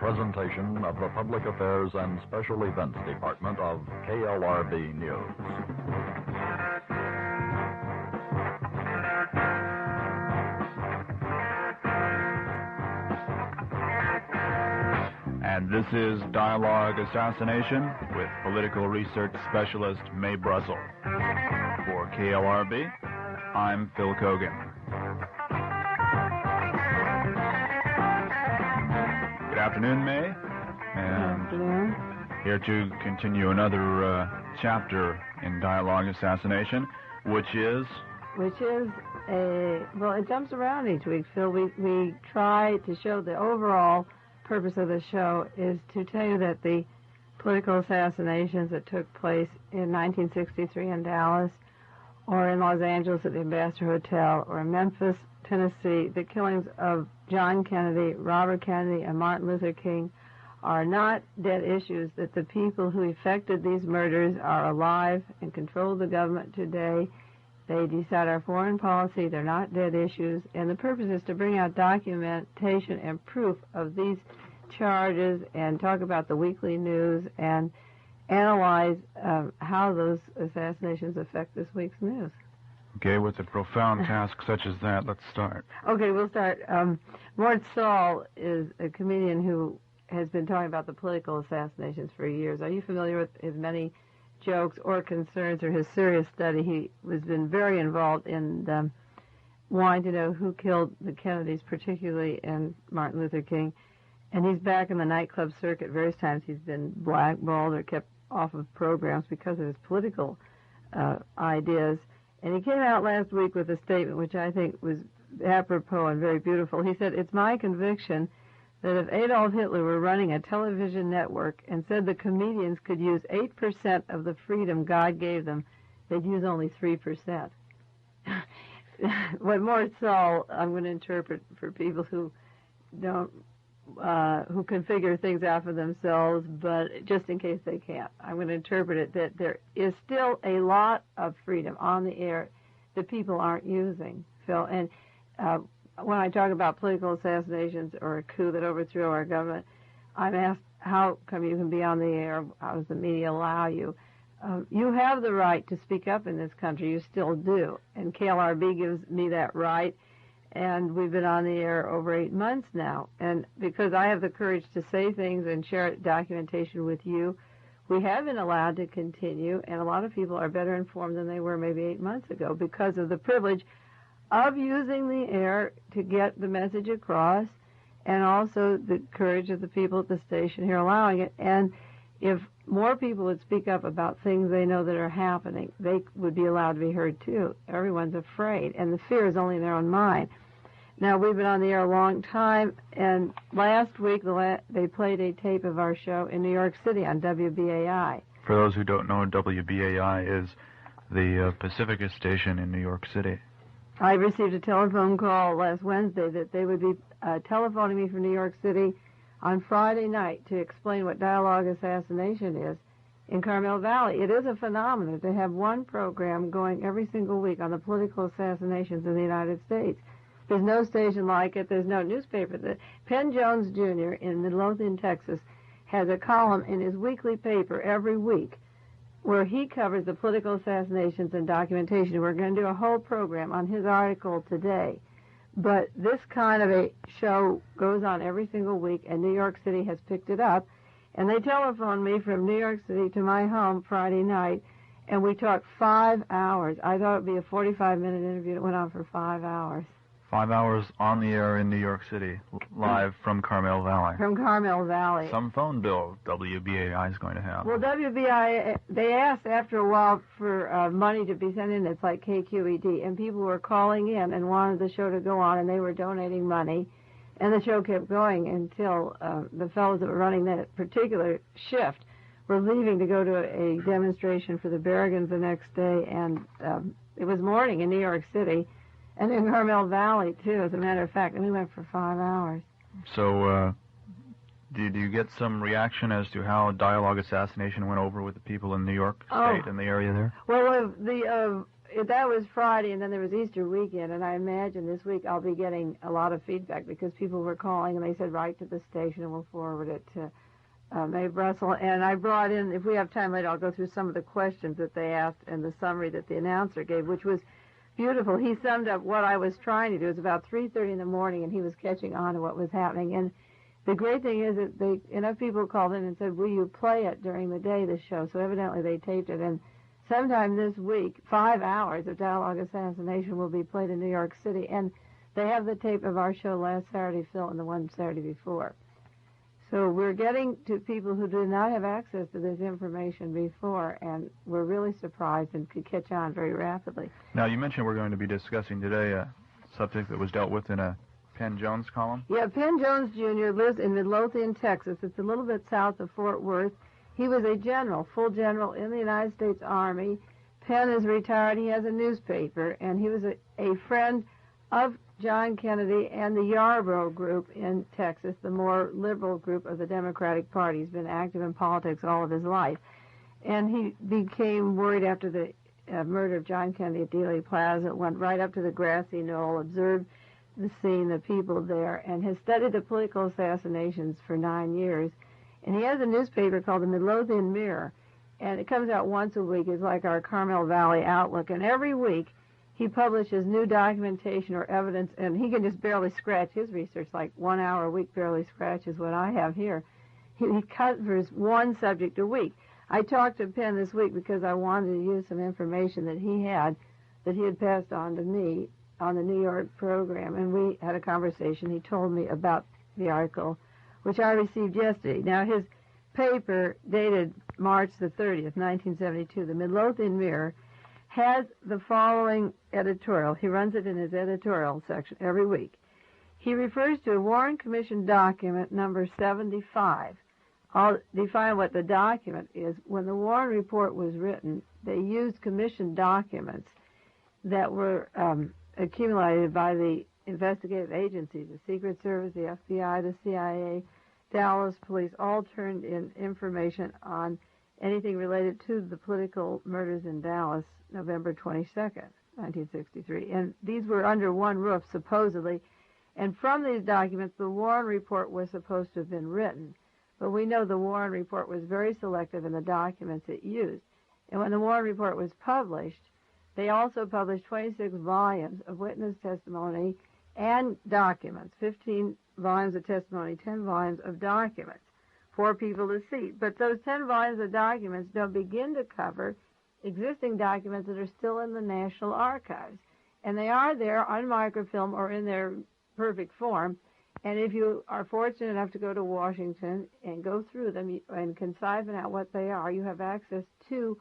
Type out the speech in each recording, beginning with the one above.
presentation of the Public Affairs and Special Events Department of KLRB News. And this is Dialogue Assassination with political research specialist Mae Brussell. For KLRB, I'm Phil Kogan. Good afternoon, Mae. And here to continue another chapter in Dialogue Assassination, which is it jumps around each week, Phil. We try to show the overall purpose of the show is to tell you that the political assassinations that took place in 1963 in Dallas, or in Los Angeles at the Ambassador Hotel, or in Memphis, Tennessee, the killings of John Kennedy, Robert Kennedy, and Martin Luther King are not dead issues, that the people who effected these murders are alive and control the government today. They decide our foreign policy. They're not dead issues. And the purpose is to bring out documentation and proof of these charges and talk about the weekly news and analyze how those assassinations affect this week's news. Okay, with a profound task such as that, let's start. Okay, we'll start. Mort Saul is a comedian who has been talking about the political assassinations for years. Are you familiar with his many jokes or concerns or his serious study? He has been very involved in wanting to know who killed the Kennedys, particularly and Martin Luther King. And he's back in the nightclub circuit. Various times he's been blackballed or kept off of programs because of his political ideas. And he came out last week with a statement which I think was apropos and very beautiful. He said, "It's my conviction that if Adolf Hitler were running a television network and said the comedians could use 8% of the freedom God gave them, they'd use only 3%. What Mort Saul, I'm going to interpret for people who don't, who can figure things out for themselves, but just in case they can't, I'm going to interpret it that there is still a lot of freedom on the air that people aren't using, Phil. And when I talk about political assassinations or a coup that overthrew our government, I'm asked, how come you can be on the air? How does the media allow you? You have the right to speak up in this country. You still do. And KLRB gives me that right. And we've been on the air over 8 months now. And because I have the courage to say things and share documentation with you, we have been allowed to continue. And a lot of people are better informed than they were maybe 8 months ago because of the privilege of using the air to get the message across, and also the courage of the people at the station here allowing it. And if more people would speak up about things they know that are happening, they would be allowed to be heard too. Everyone's afraid, and the fear is only in their own mind. Now, we've been on the air a long time, and last week they played a tape of our show in New York City on WBAI. For those who don't know, WBAI is the Pacifica station in New York City. I received a telephone call last Wednesday that they would be telephoning me from New York City on Friday night to explain what Dialogue Assassination is in Carmel Valley. It is a phenomenon to have one program going every single week on the political assassinations in the United States. There's no station like it. There's no newspaper. Penn Jones Jr. in Midlothian, Texas, has a column in his weekly paper every week where he covers the political assassinations and documentation. We're going to do a whole program on his article today. But this kind of a show goes on every single week, and New York City has picked it up. And they telephoned me from New York City to my home Friday night, and we talked 5 hours. I thought it would be a 45-minute interview. It went on for 5 hours. 5 hours on the air in New York City, live from Carmel Valley. From Carmel Valley. Some phone bill WBAI is going to have. Well, WBAI, they asked after a while for money to be sent in. It's like KQED, and people were calling in and wanted the show to go on, and they were donating money, and the show kept going until the fellows that were running that particular shift were leaving to go to a demonstration for the Berrigans the next day, and it was morning in New York City. And in Carmel Valley, too, as a matter of fact. And we went for 5 hours. So, did you get some reaction as to how Dialogue Assassination went over with the people in New York State and the area there? Well, that was Friday, and then there was Easter weekend, and I imagine this week I'll be getting a lot of feedback because people were calling, and they said, write to the station, and we'll forward it to Mae Brussell. And I brought in, if we have time later, I'll go through some of the questions that they asked and the summary that the announcer gave, which was beautiful. He summed up what I was trying to do. It was about 3:30 in the morning, and he was catching on to what was happening. And the great thing is that enough people called in and said, will you play it during the day, the show? So evidently they taped it. And sometime this week, 5 hours of Dialogue Assassination will be played in New York City. And they have the tape of our show last Saturday, Phil, and the one Saturday before. So we're getting to people who did not have access to this information before, and we're really surprised and could catch on very rapidly. Now, you mentioned we're going to be discussing today a subject that was dealt with in a Penn Jones column. Yeah, Penn Jones Jr. lives in Midlothian, Texas. It's a little bit south of Fort Worth. He was a general, full general in the United States Army. Penn is retired. He has a newspaper, and he was a friend of John Kennedy and the Yarborough group in Texas, the more liberal group of the Democratic Party. He's been active in politics all of his life. And he became worried after the murder of John Kennedy at Dealey Plaza, went right up to the grassy knoll, observed the scene, the people there, and has studied the political assassinations for 9 years. And he has a newspaper called the Midlothian Mirror, and it comes out once a week. It's like our Carmel Valley Outlook. And every week he publishes new documentation or evidence, and he can just barely scratch his research, like 1 hour a week barely scratches what I have here. He covers one subject a week. I talked to Penn this week because I wanted to use some information that he had passed on to me on the New York program, and we had a conversation. He told me about the article, which I received yesterday. Now, his paper, dated March the 30th, 1972, the Midlothian Mirror, has the following editorial. He runs it in his editorial section every week. He refers to a Warren Commission document number 75. I'll define what the document is. When the Warren Report was written, they used commission documents that were accumulated by the investigative agencies, the Secret Service, the FBI, the CIA, Dallas Police, all turned in information on anything related to the political murders in Dallas, November 22nd, 1963. And these were under one roof, supposedly. And from these documents, the Warren Report was supposed to have been written. But we know the Warren Report was very selective in the documents it used. And when the Warren Report was published, they also published 26 volumes of witness testimony and documents, 15 volumes of testimony, 10 volumes of documents for people to see. But those 10 volumes of documents don't begin to cover existing documents that are still in the National Archives. And they are there on microfilm or in their perfect form. And if you are fortunate enough to go to Washington and go through them and can siphon out what they are, you have access to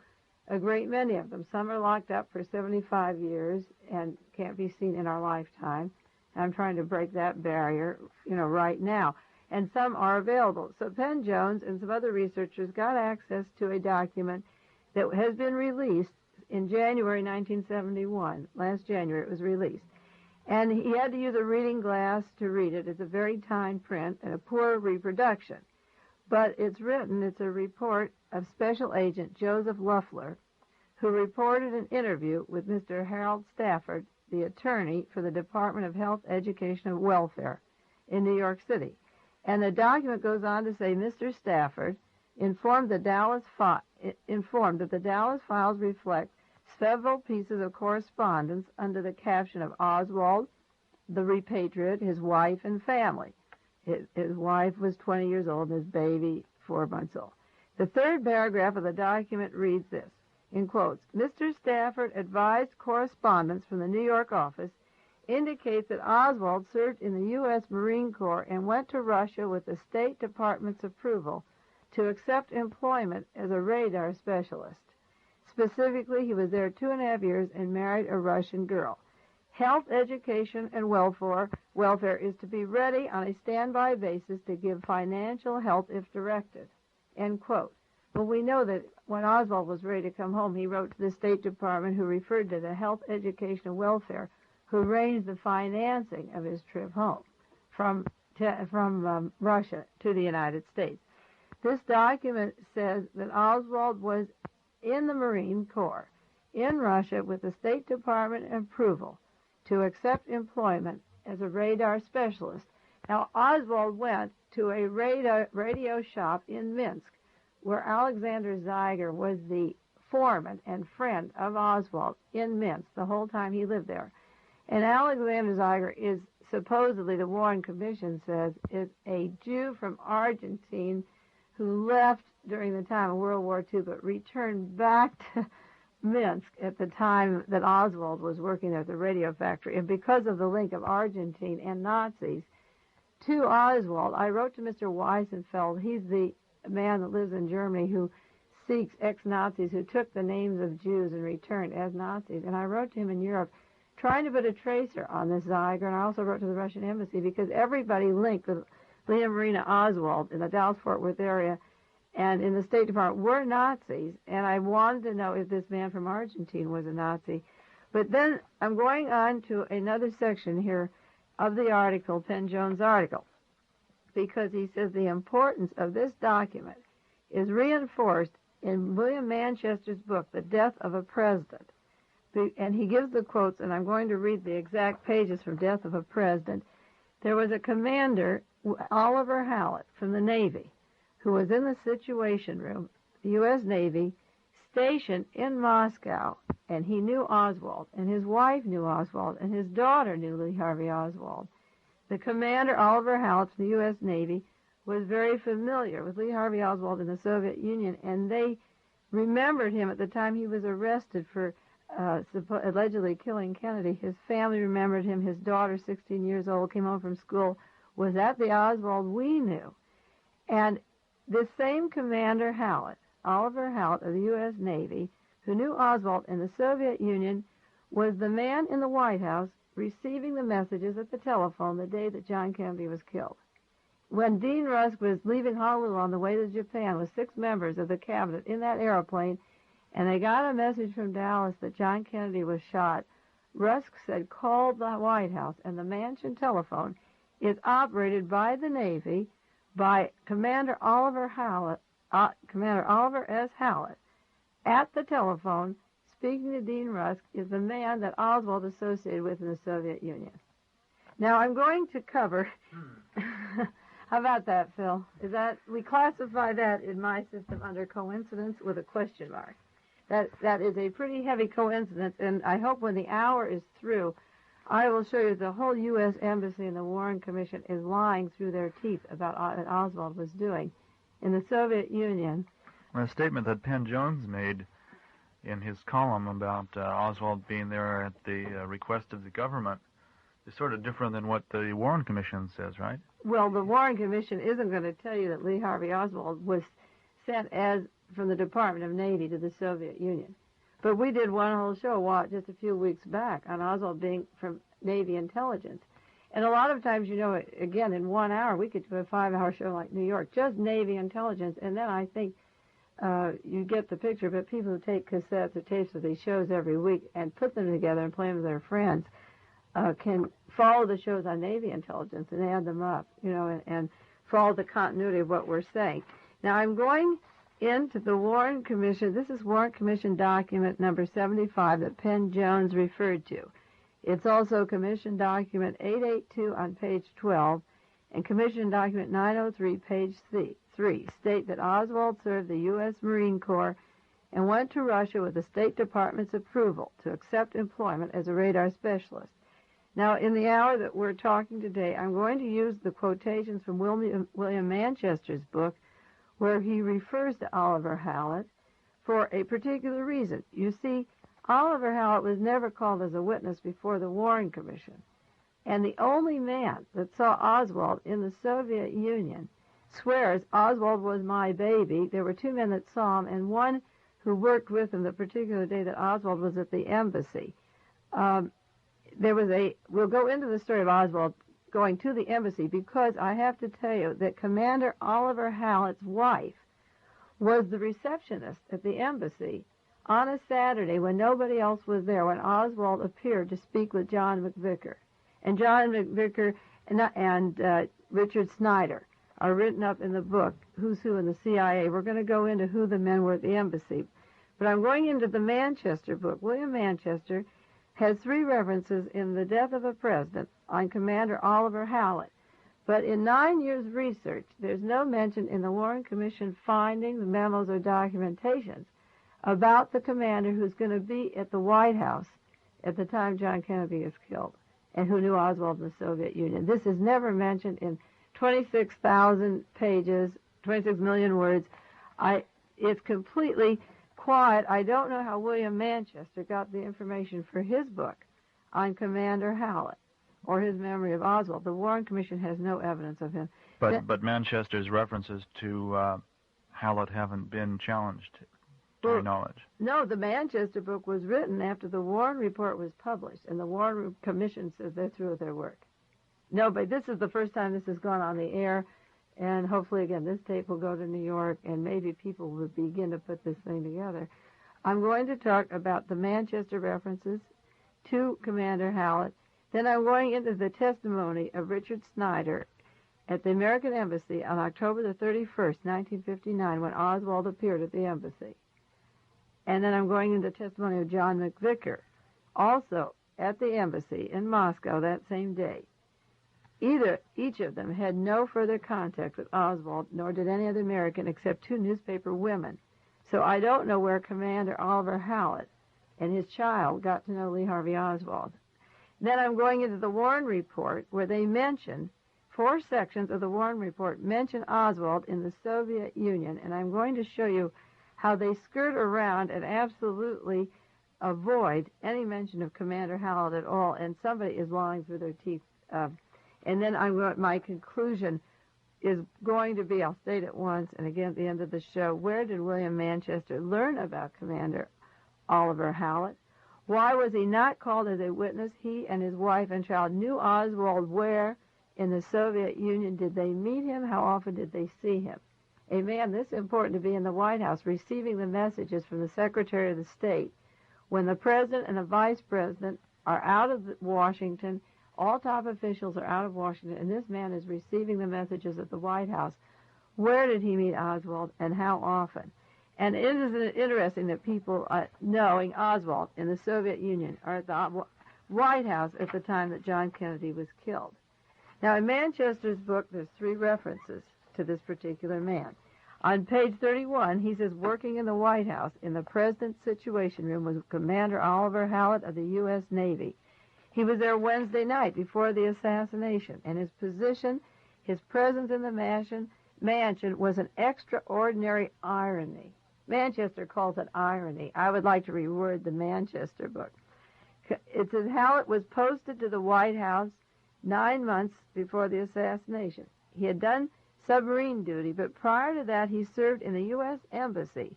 a great many of them. Some are locked up for 75 years and can't be seen in our lifetime. I'm trying to break that barrier, right now. And some are available. So Penn Jones and some other researchers got access to a document that has been released in January 1971. Last January it was released. And he had to use a reading glass to read it. It's a very tiny print and a poor reproduction. But it's a report of Special Agent Joseph Luffler, who reported an interview with Mr. Harold Stafford, the attorney for the Department of Health, Education, and Welfare in New York City. And the document goes on to say Mr. Stafford informed that the Dallas files reflect several pieces of correspondence under the caption of Oswald, the repatriate, his wife, and family. His wife was 20 years old and his baby 4 months old. The third paragraph of the document reads this, in quotes, Mr. Stafford advised correspondence from the New York office indicates that Oswald served in the U.S. Marine Corps and went to Russia with the State Department's approval to accept employment as a radar specialist. Specifically, he was there 2.5 years and married a Russian girl. Health, education, and welfare is to be ready on a standby basis to give financial help if directed. End quote. Well, we know that when Oswald was ready to come home, he wrote to the State Department, who referred to the Health, Education, and Welfare, who arranged the financing of his trip home from Russia to the United States. This document says that Oswald was in the Marine Corps in Russia with the State Department approval to accept employment as a radar specialist. Now, Oswald went to a radio shop in Minsk where Alexander Zeiger was the foreman and friend of Oswald in Minsk the whole time he lived there. And Alexander Zeiger is supposedly, the Warren Commission says, is a Jew from Argentina who left during the time of World War II but returned back to Minsk at the time that Oswald was working there at the radio factory. And because of the link of Argentina and Nazis to Oswald, I wrote to Mr. Weisenfeld. He's the man that lives in Germany who seeks ex-Nazis who took the names of Jews and returned as Nazis. And I wrote to him in Europe trying to put a tracer on this Zeiger, and I also wrote to the Russian embassy because everybody linked with Leah Marina Oswald in the Dallas-Fort Worth area and in the State Department were Nazis, and I wanted to know if this man from Argentina was a Nazi. But then I'm going on to another section here of the article, Penn Jones' article, because he says the importance of this document is reinforced in William Manchester's book, The Death of a President. And he gives the quotes, and I'm going to read the exact pages from Death of a President. There was a commander, Oliver Hallett, from the Navy, who was in the Situation Room, the U.S. Navy, stationed in Moscow, and he knew Oswald, and his wife knew Oswald, and his daughter knew Lee Harvey Oswald. The commander, Oliver Hallett, from the U.S. Navy, was very familiar with Lee Harvey Oswald in the Soviet Union, and they remembered him at the time he was arrested for allegedly killing Kennedy. His family remembered him. His daughter, 16 years old, came home from school, was that the Oswald we knew. And this same commander, Hallett, Oliver Hallett of the U.S. Navy, who knew Oswald in the Soviet Union, was the man in the White House receiving the messages at the telephone the day that John Kennedy was killed. When Dean Rusk was leaving Honolulu on the way to Japan with 6 members of the cabinet in that airplane, and they got a message from Dallas that John Kennedy was shot, Rusk said, call the White House, and the mansion telephone is operated by the Navy by Commander Oliver S. Hallett. At the telephone, speaking to Dean Rusk, is the man that Oswald associated with in the Soviet Union. Now, I'm going to cover... How about that, Phil? We classify that in my system under coincidence with a question mark. That is a pretty heavy coincidence, and I hope when the hour is through, I will show you the whole U.S. Embassy and the Warren Commission is lying through their teeth about what Oswald was doing in the Soviet Union. A statement that Penn Jones made in his column about Oswald being there at the request of the government is sort of different than what the Warren Commission says, right? Well, the Warren Commission isn't going to tell you that Lee Harvey Oswald was sent from the Department of Navy to the Soviet Union. But we did one whole show just a few weeks back on Oswald being from Navy intelligence. And a lot of times, again, in 1 hour, we could do a 5-hour show like New York, just Navy intelligence. And then I think you get the picture. But people who take cassettes or tapes of these shows every week and put them together and play them with their friends can follow the shows on Navy intelligence and add them up, and follow the continuity of what we're saying. Now, I'm going into the Warren Commission. This is Warren Commission document number 75 that Penn Jones referred to. It's also Commission document 882 on page 12 and Commission document 903, page 3, state that Oswald served the U.S. Marine Corps and went to Russia with the State Department's approval to accept employment as a radar specialist. Now, in the hour that we're talking today, I'm going to use the quotations from William Manchester's book, where he refers to Oliver Hallett for a particular reason. You see, Oliver Hallett was never called as a witness before the Warren Commission, and the only man that saw Oswald in the Soviet Union swears Oswald was my baby. There were 2 men that saw him, and one who worked with him the particular day that Oswald was at the embassy. We'll go into the story of Oswald going to the embassy because I have to tell you that Commander Oliver Hallett's wife was the receptionist at the embassy on a Saturday when nobody else was there, when Oswald appeared to speak with John McVicker. And John McVicker and Richard Snyder are written up in the book, Who's Who in the CIA. We're going to go into who the men were at the embassy. But I'm going into the Manchester book. William Manchester has 3 references in The Death of a President on Commander Oliver Hallett. But in 9 years' research, there's no mention in the Warren Commission findings, memos, or documentations about the commander who's going to be at the White House at the time John Kennedy is killed and who knew Oswald in the Soviet Union. This is never mentioned in 26,000 pages, 26 million words. It's completely quiet. I don't know how William Manchester got the information for his book on Commander Hallett or his memory of Oswald. The Warren Commission has no evidence of him. But Manchester's references to Hallett haven't been challenged, to my knowledge. No, the Manchester book was written after the Warren report was published, and the Warren Commission says they're through with their work. No, but this is the first time this has gone on the air, and hopefully, again, this tape will go to New York, and maybe people will begin to put this thing together. I'm going to talk about the Manchester references to Commander Hallett. Then I'm going into the testimony of Richard Snyder at the American Embassy on October the 31st, 1959, when Oswald appeared at the embassy. And then I'm going into the testimony of John McVicker, also at the embassy in Moscow that same day. Each of them had no further contact with Oswald, nor did any other American except 2 newspaper women. So I don't know where Commander Oliver Hallett and his child got to know Lee Harvey Oswald. Then I'm going into the Warren Report, where they mention, 4 sections of the Warren Report mention Oswald in the Soviet Union, and I'm going to show you how they skirt around and absolutely avoid any mention of Commander Hallett at all, and somebody is lying through their teeth. And then my conclusion is going to be, I'll state it once, and again at the end of the show, where did William Manchester learn about Commander Oliver Hallett? Why was he not called as a witness? He and his wife and child knew Oswald where in the Soviet Union. Did they meet him? How often did they see him? A man this important to be in the White House receiving the messages from the Secretary of the State when the President and the Vice President are out of Washington, all top officials are out of Washington, and this man is receiving the messages at the White House. Where did he meet Oswald and how often? And it is interesting that people knowing Oswald in the Soviet Union are at the White House at the time that John Kennedy was killed. Now, in Manchester's book, there's 3 references to this particular man. On page 31, he says, working in the White House in the President's Situation Room was Commander Oliver Hallett of the U.S. Navy. He was there Wednesday night before the assassination, and his position, his presence in the mansion was an extraordinary irony. Manchester calls it irony. I would like to reword the Manchester book. It says Hallett was posted to the White House 9 months before the assassination. He had done submarine duty, but prior to that, he served in the U.S. Embassy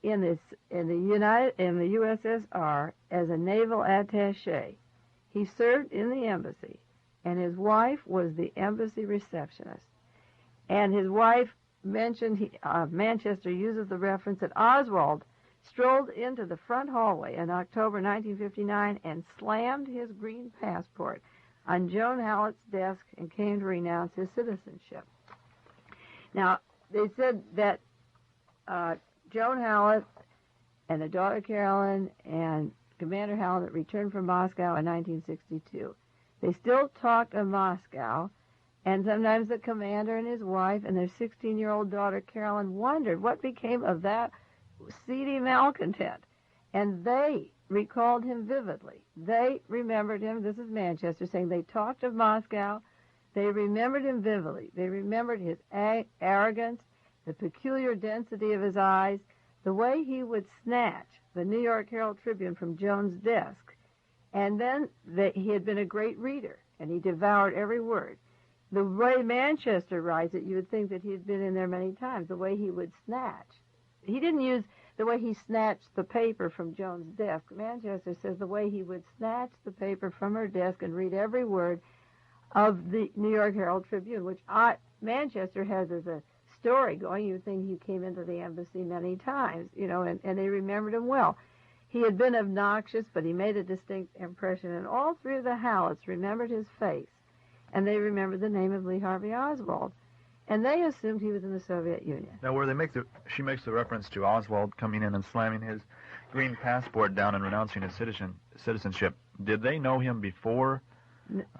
in the USSR as a naval attaché. He served in the embassy, and his wife was the embassy receptionist. And his wife mentioned, Manchester uses the reference that Oswald strolled into the front hallway in October 1959 and slammed his green passport on Joan Hallett's desk and came to renounce his citizenship. Now, they said that Joan Hallett and the daughter Carolyn and Commander Hallett returned from Moscow in 1962. They still talked of Moscow, and sometimes the commander and his wife and their 16-year-old daughter Carolyn wondered what became of that seedy malcontent. And they recalled him vividly. They remembered him. This is Manchester saying they talked of Moscow. They remembered him vividly. They remembered his arrogance, the peculiar density of his eyes, the way he would snatch the New York Herald Tribune from Joan's desk. And then he had been a great reader, and he devoured every word. The way Manchester writes it, you would think that he had been in there many times, the way he would snatch. He didn't use the way he snatched the paper from Joan's desk. Manchester says the way he would snatch the paper from her desk and read every word of the New York Herald Tribune, which Manchester has as a story going. You think he came into the embassy many times, and they remembered him well. He had been obnoxious, but he made a distinct impression, and all 3 of the Halletts remembered his face, and they remembered the name of Lee Harvey Oswald. and they assumed he was in the Soviet Union. Now, where she makes the reference to Oswald coming in and slamming his green passport down and renouncing his citizenship, did they know him before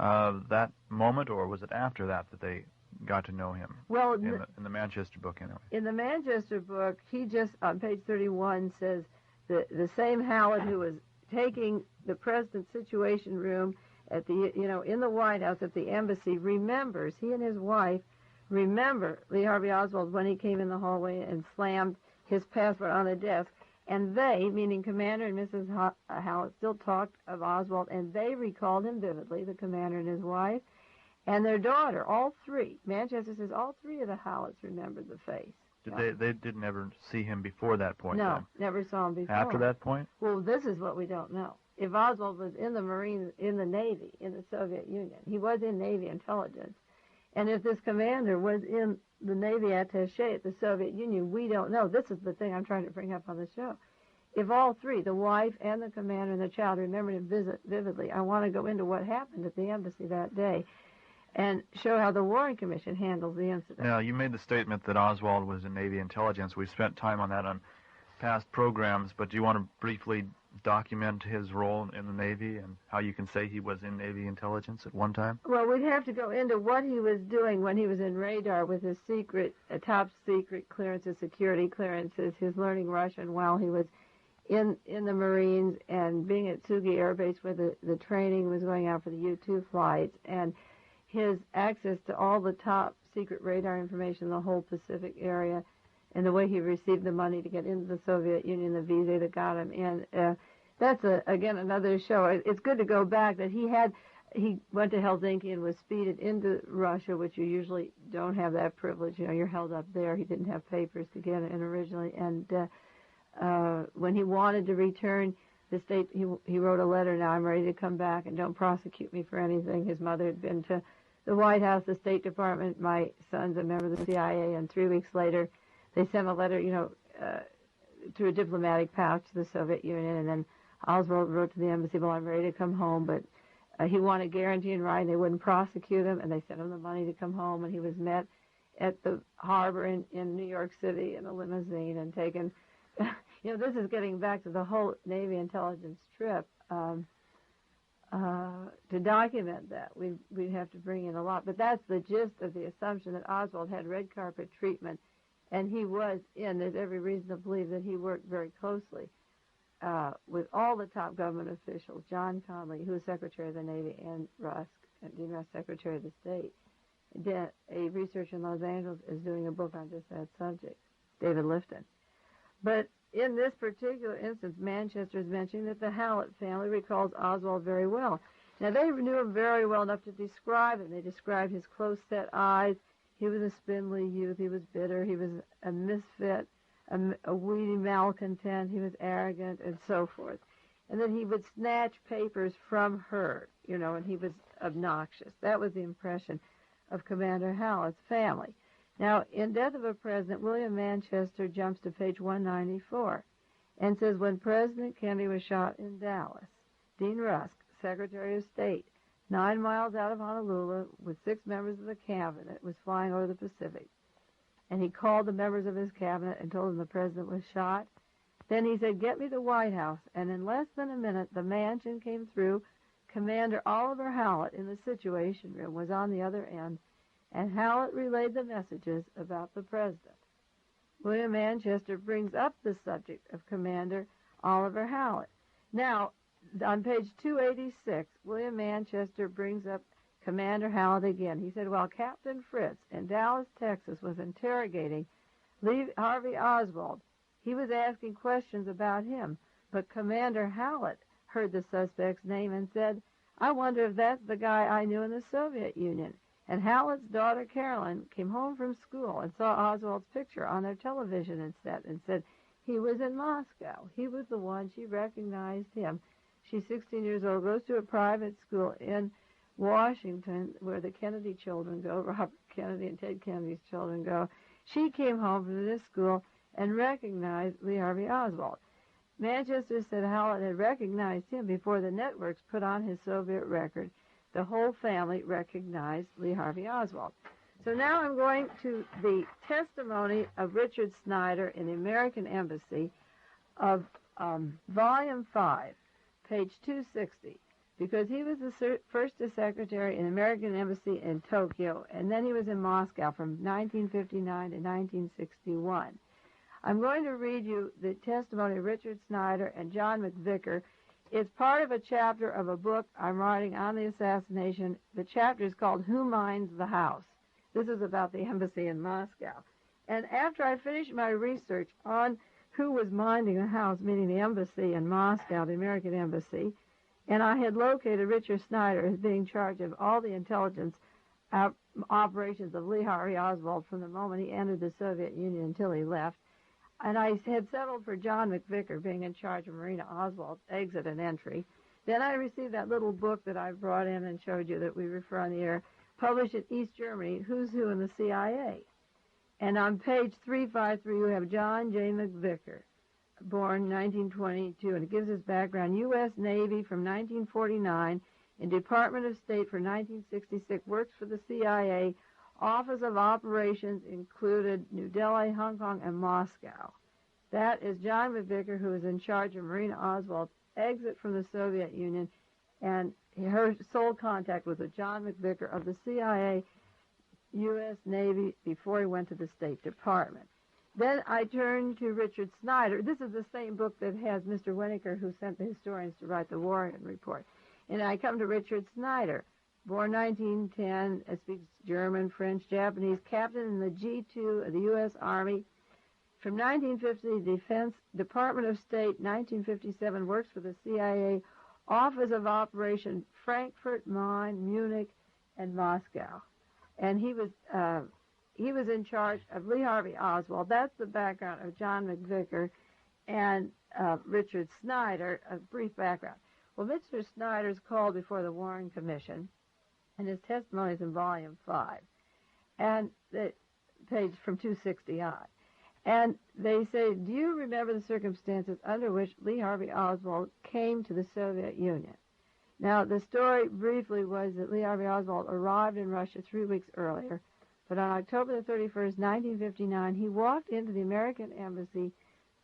that moment, or was it after that they got to know him? Well, in the Manchester book, anyway. In the Manchester book, he just, on page 31, says the same Howard who was taking the president's situation room at the, in the White House at the embassy, remembers, he and his wife remember Lee Harvey Oswald when he came in the hallway and slammed his passport on the desk. And they, meaning Commander and Mrs. Howard, still talked of Oswald, and they recalled him vividly, the commander and his wife, and their daughter, all three. Manchester says all three of the Howards remembered the face. They didn't ever see him before that point? No, then? never saw him before. After that point? Well, this is what we don't know. If Oswald was in the Marines, in the Navy, in the Soviet Union, he was in Navy intelligence, and if this commander was in the Navy attaché at the Soviet Union, we don't know. This is the thing I'm trying to bring up on the show. If all three, the wife and the commander and the child, remembered him vividly, I want to go into what happened at the embassy that day and show how the Warren Commission handles the incident. Now, you made the statement that Oswald was in Navy intelligence. We've spent time on that on past programs, but do you want to briefly document his role in the Navy and how you can say he was in Navy intelligence at one time? Well, we'd have to go into what he was doing when he was in radar with his top secret clearances, security clearances, his learning Russian while he was in the Marines and being at Sugi Air Base where the training was going out for the U-2 flights, and his access to all the top secret radar information in the whole Pacific area, and the way he received the money to get into the Soviet Union, the visa that got him in. That's, again, another show. It's good to go back that he went to Helsinki and was speeded into Russia, which you usually don't have that privilege. You're held up there. He didn't have papers to get in originally. And when he wanted to return, the state, he wrote a letter, now I'm ready to come back and don't prosecute me for anything. His mother had been to the White House, the State Department. My son's a member of the CIA, and 3 weeks later, they sent a letter, through a diplomatic pouch to the Soviet Union, and then Oswald wrote to the embassy, well, I'm ready to come home, but he wanted guarantee in writing they wouldn't prosecute him, and they sent him the money to come home, and he was met at the harbor in New York City in a limousine and taken, this is getting back to the whole Navy intelligence trip. To document that, we'd have to bring in a lot, but that's the gist of the assumption that Oswald had red carpet treatment. And he was there's every reason to believe that he worked very closely with all the top government officials, John Connally, who was Secretary of the Navy, and Rusk, and Dean Rusk, Secretary of the State. A researcher in Los Angeles is doing a book on just that subject, David Lifton. But in this particular instance, Manchester is mentioning that the Hallett family recalls Oswald very well. Now, they knew him very well enough to describe him. They described his close-set eyes. He was a spindly youth. He was bitter. He was a misfit, a weedy malcontent. He was arrogant, and so forth. And then he would snatch papers from her, and he was obnoxious. That was the impression of Commander Hallett's family. Now, in Death of a President, William Manchester jumps to page 194 and says, when President Kennedy was shot in Dallas, Dean Rusk, Secretary of State, 9 miles out of Honolulu, with 6 members of the cabinet, was flying over the Pacific. And he called the members of his cabinet and told them the president was shot. Then he said, get me the White House. And in less than a minute, the mansion came through. Commander Oliver Hallett in the Situation Room was on the other end, and Hallett relayed the messages about the president. William Manchester brings up the subject of Commander Oliver Hallett. Now, on page 286, William Manchester brings up Commander Hallett again. He said, while Captain Fritz in Dallas, Texas, was interrogating Lee Harvey Oswald, he was asking questions about him, but Commander Hallett heard the suspect's name and said, I wonder if that's the guy I knew in the Soviet Union. And Hallett's daughter, Carolyn, came home from school and saw Oswald's picture on their television set and said, he was in Moscow. He was the one. She recognized him. She's 16 years old, goes to a private school in Washington where the Kennedy children go, Robert Kennedy and Ted Kennedy's children go. She came home from this school and recognized Lee Harvey Oswald. Manchester said Hallett had recognized him before the networks put on his Soviet record. The whole family recognized Lee Harvey Oswald. So now I'm going to the testimony of Richard Snyder in the American Embassy of Volume 5, page 260, because he was the first secretary in the American Embassy in Tokyo, and then he was in Moscow from 1959 to 1961. I'm going to read you the testimony of Richard Snyder and John McVicker. It's part of a chapter of a book I'm writing on the assassination. The chapter is called Who Minds the House? This is about the embassy in Moscow. And after I finished my research on who was minding the house, meaning the embassy in Moscow, the American embassy, and I had located Richard Snyder as being in charge of all the intelligence operations of Lee Harvey Oswald from the moment he entered the Soviet Union until he left. And I had settled for John McVicker being in charge of Marina Oswald's exit and entry. Then I received that little book that I brought in and showed you that we refer on the air, published in East Germany, Who's Who in the CIA. And on page 353, you have John J. McVicker, born 1922, and it gives his background, U.S. Navy from 1949, and Department of State for 1966, works for the CIA, Office of Operations included New Delhi, Hong Kong, and Moscow. That is John McVicker, who is in charge of Marina Oswald's exit from the Soviet Union, and her sole contact was with John McVicker of the CIA, U.S. Navy, before he went to the State Department. Then I turned to Richard Snyder. This is the same book that has Mr. Winokur, who sent the historians to write the Warren Report. And I come to Richard Snyder, born 1910, speaks German, French, Japanese, captain in the G2 of the U.S. Army. From 1950, Defense Department of State, 1957, works for the CIA, Office of Operation, Frankfurt, Mainz, Munich, and Moscow. And he was in charge of Lee Harvey Oswald. That's the background of John McVicker and Richard Snyder, a brief background. Well, Mr. Snyder's called before the Warren Commission, and his testimony is in Volume 5, and the page from 260 on. And they say, do you remember the circumstances under which Lee Harvey Oswald came to the Soviet Union? Now, the story briefly was that Lee Harvey Oswald arrived in Russia 3 weeks earlier, but on October the 31st, 1959, he walked into the American embassy,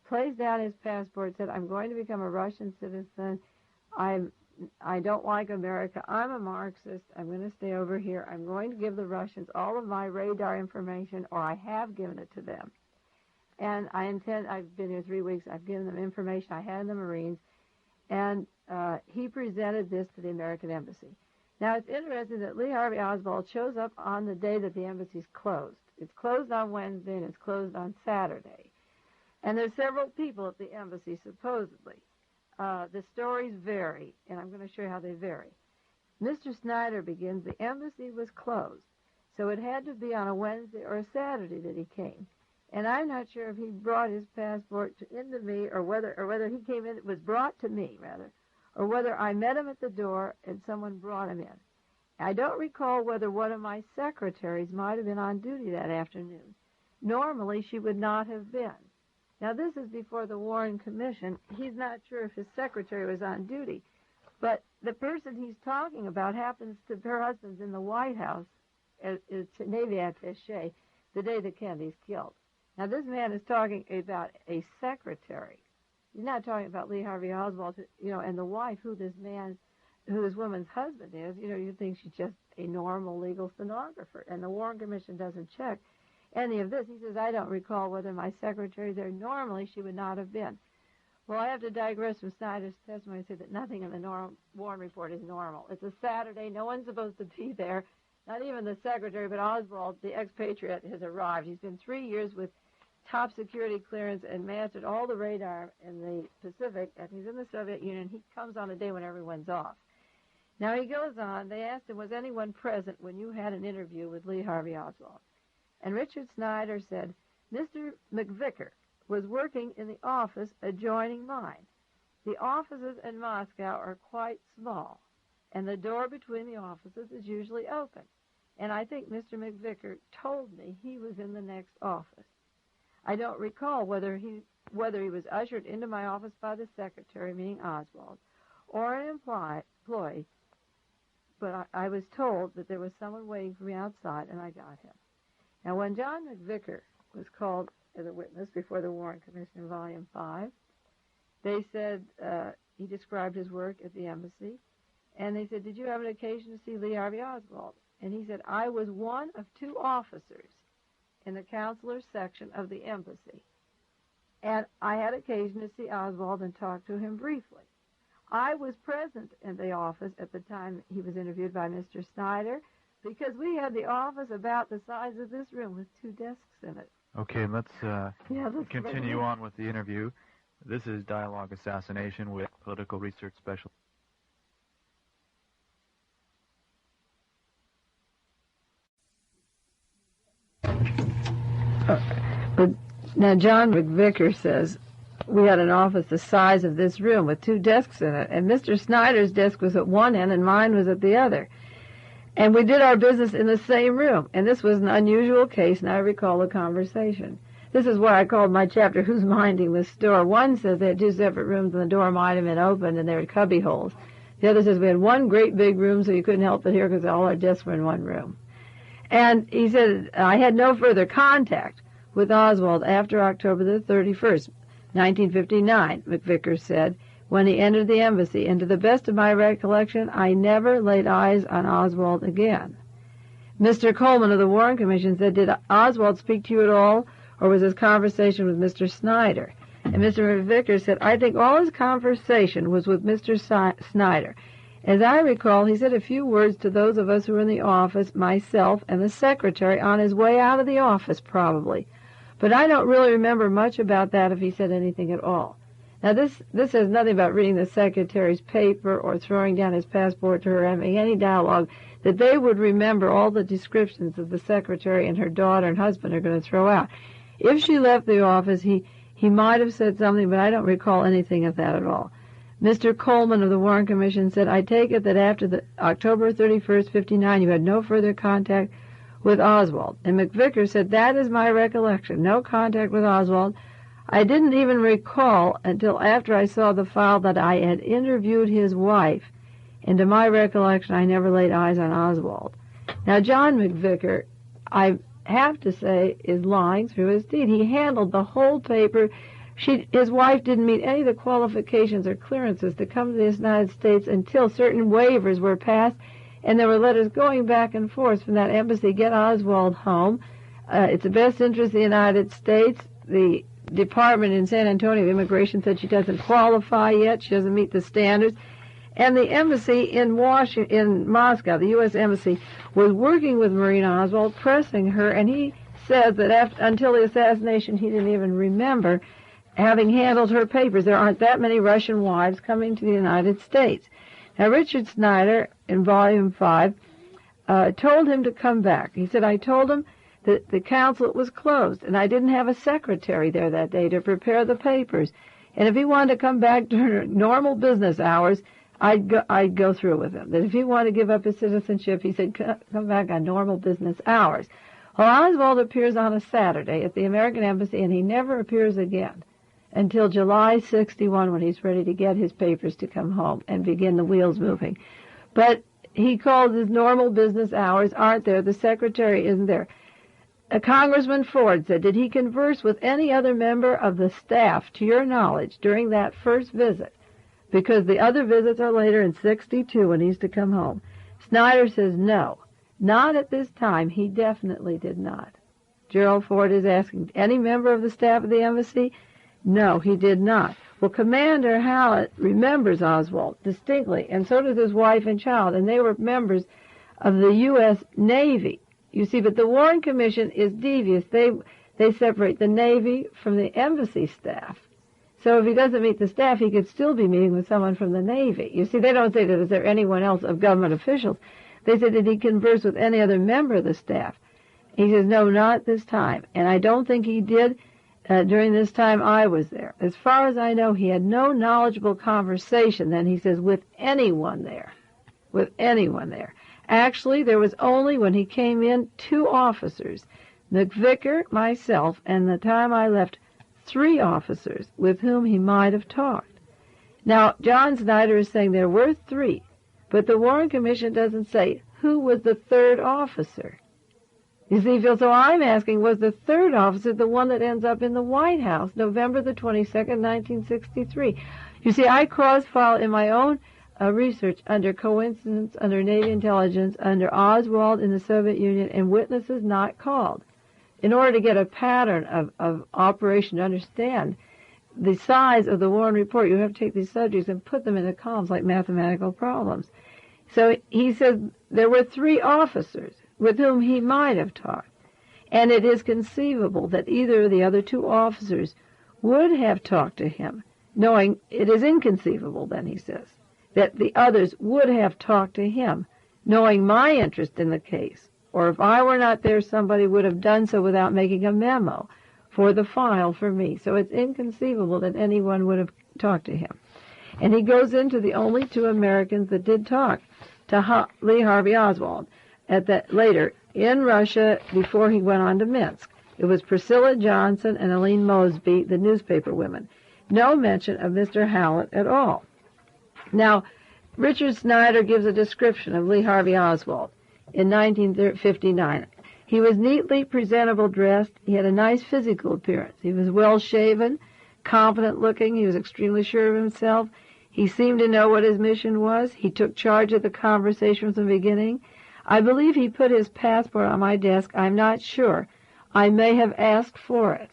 placed down his passport, said, I'm going to become a Russian citizen. I don't like America. I'm a Marxist. I'm going to stay over here. I'm going to give the Russians all of my radar information, or I have given it to them. And I've been here 3 weeks. I've given them information I had in the Marines. And he presented this to the American embassy. Now, it's interesting that Lee Harvey Oswald shows up on the day that the embassy's closed. It's closed on Wednesday, and it's closed on Saturday. And there's several people at the embassy, supposedly. The stories vary, and I'm going to show you how they vary. Mr. Snyder begins, the embassy was closed, so it had to be on a Wednesday or a Saturday that he came. And I'm not sure if he brought his passport into me, or whether he came in, it was brought to me, rather, or whether I met him at the door and someone brought him in. I don't recall whether one of my secretaries might have been on duty that afternoon. Normally, she would not have been. Now, this is before the Warren Commission. He's not sure if his secretary was on duty. But the person he's talking about happens to her husband's in the White House, as Navy attaché, the day that Kennedy's killed. Now, this man is talking about a secretary. He's not talking about Lee Harvey Oswald, and the wife, who this woman's husband is. You think she's just a normal legal stenographer. And the Warren Commission doesn't check any of this. He says, I don't recall whether my secretary there. Normally, she would not have been. Well, I have to digress from Snyder's testimony and say that nothing in the Warren Report is normal. It's a Saturday. No one's supposed to be there. Not even the secretary, but Oswald, the expatriate, has arrived. He's been 3 years with top security clearance and mastered all the radar in the Pacific, and he's in the Soviet Union. He comes on a day when everyone's off. Now, he goes on. They asked him, was anyone present when you had an interview with Lee Harvey Oswald? And Richard Snyder said, Mr. McVicker was working in the office adjoining mine. The offices in Moscow are quite small, and the door between the offices is usually open. And I think Mr. McVicker told me he was in the next office. I don't recall whether he was ushered into my office by the secretary, meaning Oswald, or an employee, but I was told that there was someone waiting for me outside, and I got him. Now, when John McVicker was called as a witness before the Warren Commission in Volume 5, they said he described his work at the embassy, and they said, did you have an occasion to see Lee Harvey Oswald? And he said, I was one of 2 officers in the counselor section of the embassy, and I had occasion to see Oswald and talk to him briefly. I was present in the office at the time he was interviewed by Mr. Snyder, because we had the office about the size of this room with 2 desks in it. Okay, let's continue on with the interview. This is Dialogue Assassination with political research specialist. But now John McVicker says, we had an office the size of this room with 2 desks in it, and Mr. Snyder's desk was at one end and mine was at the other. And we did our business in the same room, and this was an unusual case, and I recall the conversation. This is why I called my chapter, Who's Minding the Store? One says they had 2 separate rooms and the door might have been open and there were cubby holes. The other says we had one great big room so you couldn't help but hear because all our desks were in one room. And he said, I had no further contact with Oswald after October the 31st, 1959, McVicker said, when he entered the embassy, and to the best of my recollection, I never laid eyes on Oswald again. Mr. Coleman of the Warren Commission said, did Oswald speak to you at all, or was his conversation with Mr. Snyder? And Mr. McVicker said, I think all his conversation was with Mr. Snyder. As I recall, he said a few words to those of us who were in the office, myself and the secretary, on his way out of the office, probably. But I don't really remember much about that if he said anything at all. Now, this has nothing about reading the secretary's paper or throwing down his passport to her, having any dialogue, that they would remember all the descriptions of the secretary and her daughter and husband are going to throw out. If she left the office, he might have said something, but I don't recall anything of that at all. Mr. Coleman of the Warren Commission said, I take it that after the October 31st, 59, you had no further contact with Oswald. And McVicker said, that is my recollection, no contact with Oswald. I didn't even recall until after I saw the file that I had interviewed his wife, and to my recollection, I never laid eyes on Oswald. Now, John McVicker, I have to say, is lying through his teeth. He handled the whole paper. His wife didn't meet any of the qualifications or clearances to come to the United States until certain waivers were passed, and there were letters going back and forth from that embassy, get Oswald home. It's the best interest of the United States. The Department in San Antonio of Immigration said she doesn't qualify yet. She doesn't meet the standards. And the embassy in Moscow, the U.S. embassy, was working with Marina Oswald, pressing her, and he said that until the assassination, he didn't even remember having handled her papers. There aren't that many Russian wives coming to the United States. Now, Richard Snyder, in Volume 5, told him to come back. He said, I told him that the consulate was closed, and I didn't have a secretary there that day to prepare the papers. And if he wanted to come back during normal business hours, I'd go through with him. That if he wanted to give up his citizenship, he said, come back on normal business hours. Well, Oswald appears on a Saturday at the American Embassy, and he never appears again until July 61, when he's ready to get his papers to come home and begin the wheels moving. But he calls his normal business hours aren't there. The secretary isn't there. Congressman Ford said, did he converse with any other member of the staff, to your knowledge, during that first visit? Because the other visits are later in 62 when he's to come home. Snyder says no. Not at this time. He definitely did not. Gerald Ford is asking, any member of the staff of the embassy? No, he did not. Well, Commander Hallett remembers Oswald distinctly, and so does his wife and child, and they were members of the U.S. Navy. You see, but the Warren Commission is devious. They separate the Navy from the embassy staff. So if he doesn't meet the staff, he could still be meeting with someone from the Navy. You see, they don't say that is there anyone else of government officials. They say that he conversed with any other member of the staff. He says, no, not at this time. And I don't think he did during this time I was there. As far as I know, he had no knowledgeable conversation then, he says, with anyone there. With anyone there. Actually, there was only, when he came in, 2 officers, McVicker, myself, and the time I left, 3 officers with whom he might have talked. Now, John Snyder is saying there were 3, but the Warren Commission doesn't say who was the 3rd officer. You see, Phil, so I'm asking, was the third officer the one that ends up in the White House, November the 22nd, 1963? You see, I cross-file in my own research under coincidence, under Navy intelligence, under Oswald in the Soviet Union, and witnesses not called. In order to get a pattern of operation, to understand the size of the Warren Report, you have to take these subjects and put them into columns like mathematical problems. So he said there were 3 officers with whom he might have talked, and it is conceivable that either of the other 2 officers would have talked to him, knowing it is inconceivable, then he says, that the others would have talked to him, knowing my interest in the case, or if I were not there, somebody would have done so without making a memo for the file for me. So it's inconceivable that anyone would have talked to him. And he goes into the only 2 Americans that did talk to Lee Harvey Oswald later in Russia before he went on to Minsk. It was Priscilla Johnson and Aline Mosby, the newspaper women. No mention of Mr. Hallett at all. Now, Richard Snyder gives a description of Lee Harvey Oswald in 1959. He was neatly, presentable dressed. He had a nice physical appearance. He was well-shaven, competent-looking. He was extremely sure of himself. He seemed to know what his mission was. He took charge of the conversation from the beginning. I believe he put his passport on my desk. I'm not sure. I may have asked for it.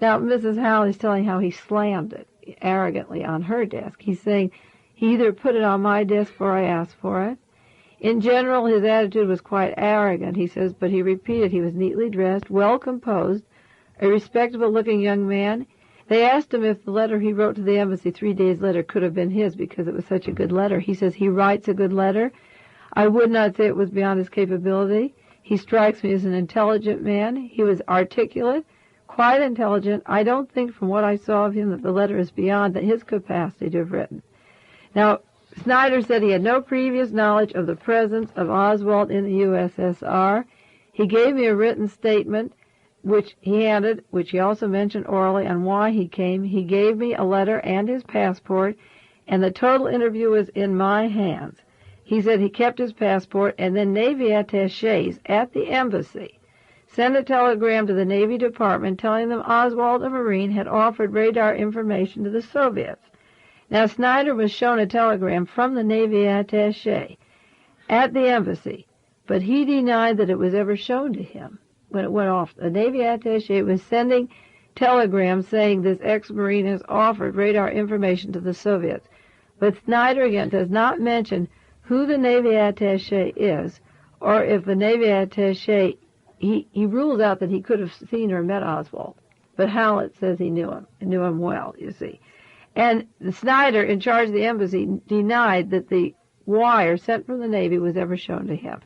Now, Mrs. Howell is telling how he slammed it arrogantly on her desk. He's saying he either put it on my desk or I asked for it. In general, his attitude was quite arrogant, he says, but he repeated he was neatly dressed, well composed, a respectable-looking young man. They asked him if the letter he wrote to the embassy 3 days later could have been his because it was such a good letter. He says he writes a good letter. I would not say it was beyond his capability. He strikes me as an intelligent man. He was articulate, quite intelligent. I don't think from what I saw of him that the letter is beyond his capacity to have written. Now, Snyder said he had no previous knowledge of the presence of Oswald in the USSR. He gave me a written statement, which he also mentioned orally on why he came. He gave me a letter and his passport, and the total interview was in my hands. He said he kept his passport, and then Navy attachés at the embassy sent a telegram to the Navy Department telling them Oswald, a Marine, had offered radar information to the Soviets. Now, Snyder was shown a telegram from the Navy attaché at the embassy, but he denied that it was ever shown to him when it went off. The Navy attaché was sending telegrams saying this ex-Marine has offered radar information to the Soviets. But Snyder, again, does not mention who the Navy attaché is, or if the Navy attaché, he rules out that he could have seen or met Oswald. But Hallett says he knew him well, you see. And Snyder, in charge of the embassy, denied that the wire sent from the Navy was ever shown to him.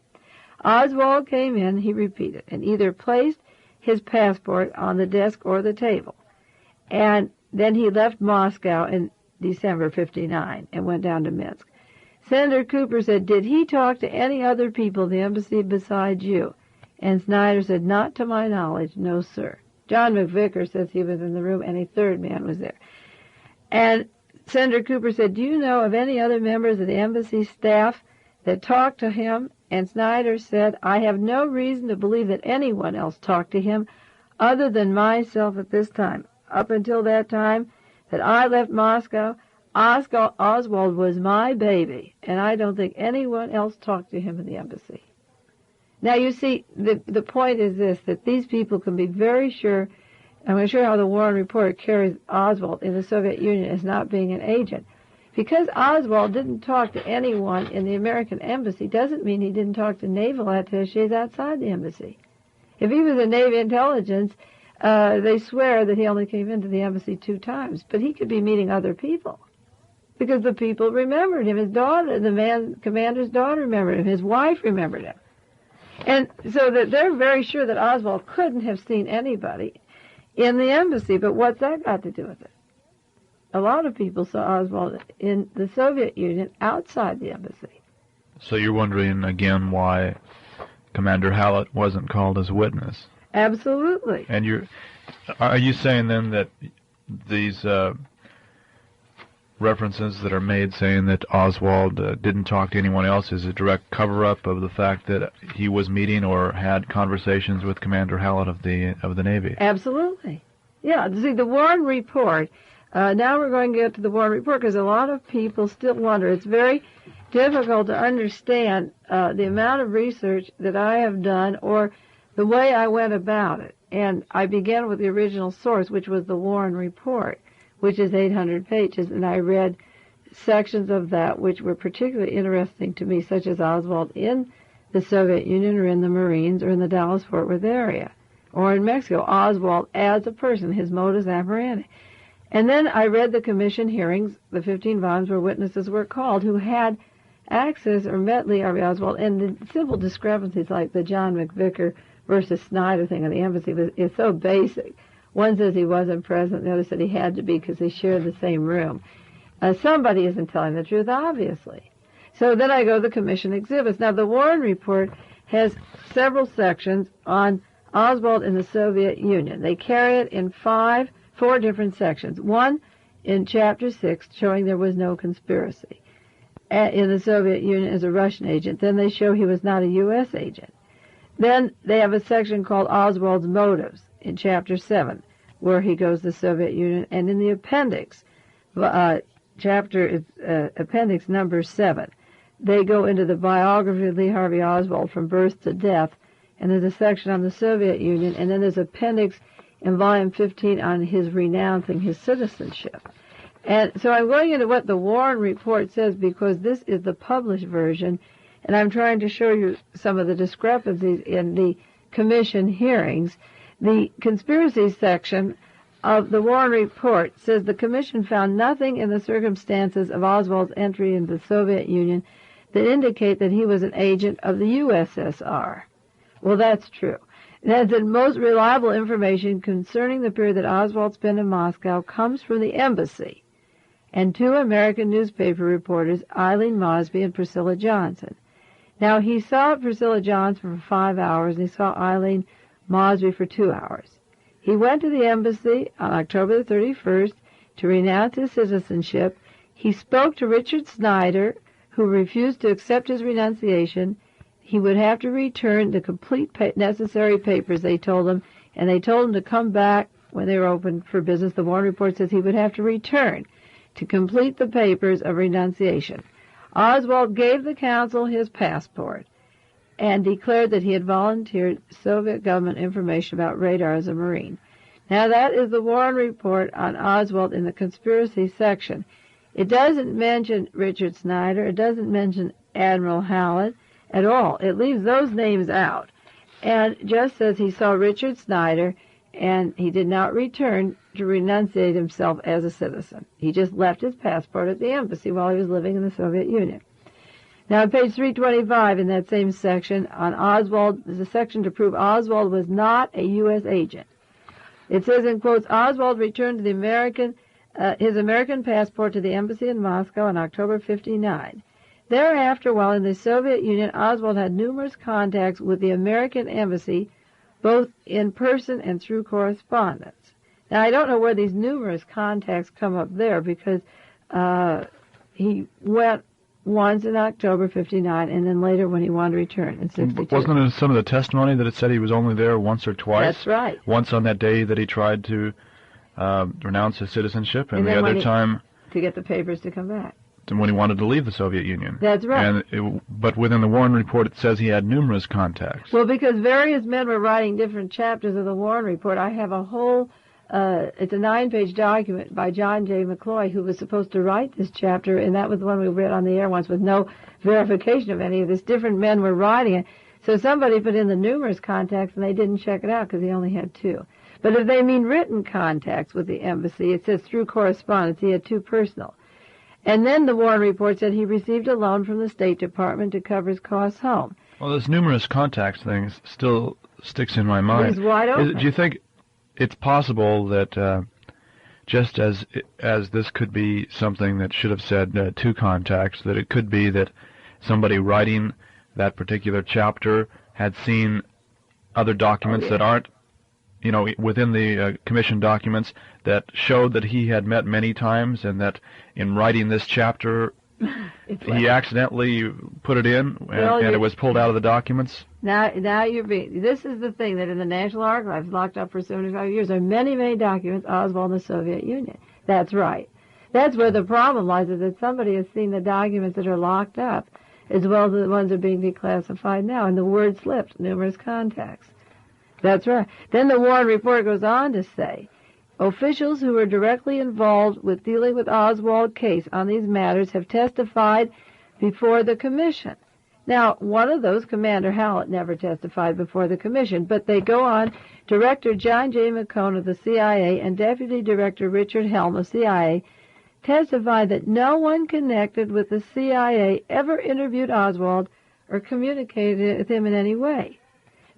Oswald came in, he repeated, and either placed his passport on the desk or the table. And then he left Moscow in December 59 and went down to Minsk. Senator Cooper said, did he talk to any other people in the embassy besides you? And Snyder said, not to my knowledge, no, sir. John McVicker says he was in the room, and a third man was there. And Senator Cooper said, do you know of any other members of the embassy staff that talked to him? And Snyder said, I have no reason to believe that anyone else talked to him other than myself at this time. Up until that time that I left Moscow, Oswald was my baby, and I don't think anyone else talked to him in the embassy. Now, you see, the point is this, that these people can be very sure. I'm going to show you how the Warren Report carries Oswald in the Soviet Union as not being an agent. Because Oswald didn't talk to anyone in the American embassy doesn't mean he didn't talk to naval attachés outside the embassy. If he was a Navy intelligence, they swear that he only came into the embassy 2 times. But he could be meeting other people because the people remembered him. His daughter, the commander's daughter remembered him. His wife remembered him. And so that they're very sure that Oswald couldn't have seen anybody in the embassy, but what's that got to do with it? A lot of people saw Oswald in the Soviet Union outside the embassy. So you're wondering again why Commander Hallett wasn't called as a witness? Absolutely. And are you saying then that these references that are made saying that Oswald didn't talk to anyone else is a direct cover-up of the fact that he was meeting or had conversations with Commander Hallett of the Navy? Absolutely. Yeah, see, the Warren Report, now we're going to get to the Warren Report because a lot of people still wonder. It's very difficult to understand the amount of research that I have done or the way I went about it. And I began with the original source, which was the Warren Report, which is 800 pages, and I read sections of that which were particularly interesting to me, such as Oswald in the Soviet Union or in the Marines or in the Dallas-Fort Worth area or in Mexico, Oswald as a person, his modus operandi. And then I read the commission hearings, the 15 volumes where witnesses were called who had access or met Lee Harvey Oswald, and the simple discrepancies like the John McVicker versus Snyder thing in the embassy is so basic. One says he wasn't present, the other said he had to be because they shared the same room. Somebody isn't telling the truth, obviously. So then I go to the commission exhibits. Now, the Warren Report has several sections on Oswald in the Soviet Union. They carry it in four different sections. One in Chapter 6, showing there was no conspiracy in the Soviet Union as a Russian agent. Then they show he was not a U.S. agent. Then they have a section called Oswald's Motives in Chapter 7, where he goes to the Soviet Union. And in the appendix, appendix number 7, they go into the biography of Lee Harvey Oswald from birth to death, and there's a section on the Soviet Union, and then there's appendix in volume 15 on his renouncing his citizenship. And so I'm going into what the Warren Report says because this is the published version, and I'm trying to show you some of the discrepancies in the commission hearings. The conspiracy section of the Warren Report says the commission found nothing in the circumstances of Oswald's entry into the Soviet Union that indicate that he was an agent of the USSR. Well, that's true. That's the most reliable information concerning the period that Oswald spent in Moscow comes from the embassy and two American newspaper reporters, Eileen Mosby and Priscilla Johnson. Now, he saw Priscilla Johnson for 5 hours, and he saw Eileen Mosby for 2 hours. He went to the embassy on October the 31st to renounce his citizenship. He spoke to Richard Snyder, who refused to accept his renunciation. He would have to return the complete necessary papers, they told him, and they told him to come back when they were open for business. The Warren Report says he would have to return to complete the papers of renunciation. Oswald gave the council his passport and declared that he had volunteered Soviet government information about radar as a Marine. Now, that is the Warren Report on Oswald in the conspiracy section. It doesn't mention Richard Snyder. It doesn't mention Admiral Hallett at all. It leaves those names out and just says he saw Richard Snyder and he did not return to renunciate himself as a citizen. He just left his passport at the embassy while he was living in the Soviet Union. Now, on page 325 in that same section on Oswald, there's a section to prove Oswald was not a U.S. agent. It says, in quotes, Oswald returned to his American passport to the embassy in Moscow in October 1959. Thereafter, while in the Soviet Union, Oswald had numerous contacts with the American embassy, both in person and through correspondence. Now, I don't know where these numerous contacts come up there because he went once in October 1959 and then later when he wanted to return in 1962. Wasn't it some of the testimony that it said he was only there once or twice? That's right. Once on that day that he tried to renounce his citizenship, and the other time to get the papers to come back. When he wanted to leave the Soviet Union. That's right. But within the Warren Report, it says he had numerous contacts. Well, because various men were writing different chapters of the Warren Report, I have a whole, it's a 9-page document by John J. McCloy, who was supposed to write this chapter, and that was the one we read on the air once with no verification of any of this. Different men were writing it. So somebody put in the numerous contacts, and they didn't check it out because he only had 2. But if they mean written contacts with the embassy, it says through correspondence. He had 2 personal. And then the Warren Report said he received a loan from the State Department to cover his costs home. Well, this numerous contacts thing still sticks in my mind. It's wide open. Do you think it's possible that just as this could be something that should have said 2 contacts, that it could be that somebody writing that particular chapter had seen other documents that aren't within the commission documents that showed that he had met many times, and that in writing this chapter, he accidentally put it in, and it was pulled out of the documents? Now you're being. This is the thing, that in the National Archives, locked up for 75 years, there are many, many documents, Oswald and the Soviet Union. That's right. That's where the problem lies, is that somebody has seen the documents that are locked up, as well as the ones that are being declassified now, and the word slipped, numerous contacts. That's right. Then the Warren Report goes on to say, officials who were directly involved with dealing with Oswald's case on these matters have testified before the commission. Now, one of those, Commander Hallett, never testified before the commission, but they go on. Director John J. McCone of the CIA and Deputy Director Richard Helm of CIA testified that no one connected with the CIA ever interviewed Oswald or communicated with him in any way.